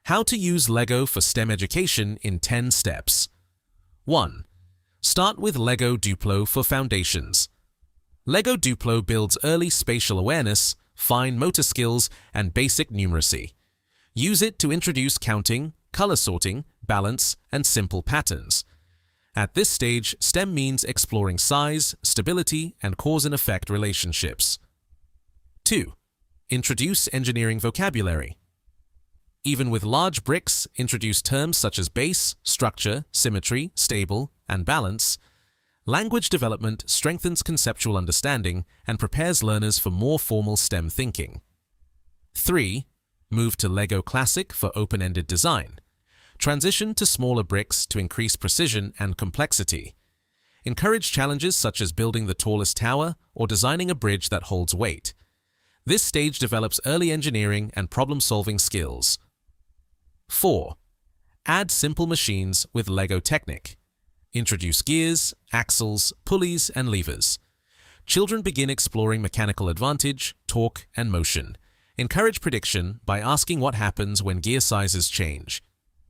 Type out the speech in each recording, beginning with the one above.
How to use LEGO for STEM education in 10 steps. 1. Start with LEGO Duplo for foundations. LEGO Duplo builds early spatial awareness, fine motor skills, and basic numeracy. Use it to introduce counting, color sorting, balance, and simple patterns. At this stage, STEM means exploring size, stability, and cause and effect relationships. 2. Introduce engineering vocabulary. Even with large bricks, introduce terms such as base, structure, symmetry, stable, and balance. Language development strengthens conceptual understanding and prepares learners for more formal STEM thinking. 3. Move to LEGO Classic for open-ended design. Transition to smaller bricks to increase precision and complexity. Encourage challenges such as building the tallest tower or designing a bridge that holds weight. This stage develops early engineering and problem-solving skills. 4. Add simple machines with LEGO Technic. Introduce gears, axles, pulleys, and levers. Children begin exploring mechanical advantage, torque, and motion. Encourage prediction by asking what happens when gear sizes change.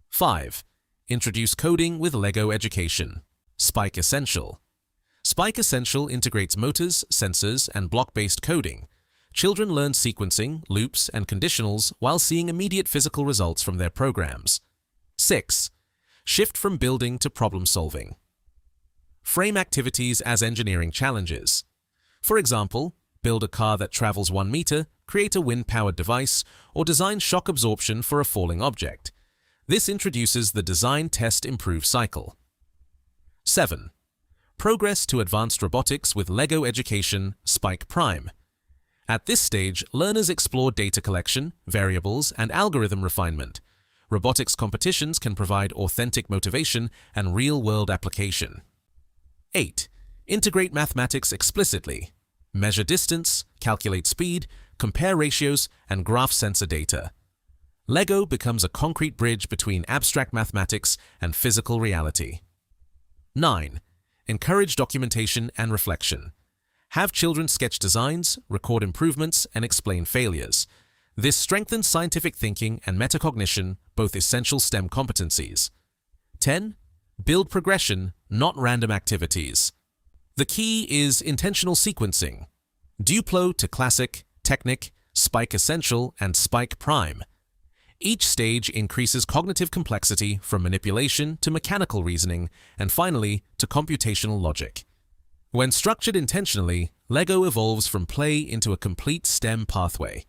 5. Introduce coding with LEGO Education. Spike Essential. Spike Essential integrates motors, sensors, and block-based coding. Children learn sequencing, loops, and conditionals while seeing immediate physical results from their programs. 6. Shift from building to problem-solving. Frame activities as engineering challenges. For example, build a car that travels 1 meter, create a wind-powered device, or design shock absorption for a falling object. This introduces the design, test, improve cycle. 7. Progress to advanced robotics with LEGO Education Spike Prime. At this stage, learners explore data collection, variables, and algorithm refinement. Robotics competitions can provide authentic motivation and real-world application. 8. Integrate mathematics explicitly. Measure distance, calculate speed, compare ratios, and graph sensor data. LEGO becomes a concrete bridge between abstract mathematics and physical reality. 9. Encourage documentation and reflection. Have children sketch designs, record improvements, and explain failures. This strengthens scientific thinking and metacognition, both essential STEM competencies. 10. Build progression, not random activities. The key is intentional sequencing. Duplo to Classic, Technic, Spike Essential, and Spike Prime. Each stage increases cognitive complexity from manipulation to mechanical reasoning, and finally to computational logic. When structured intentionally, LEGO evolves from play into a complete STEM pathway.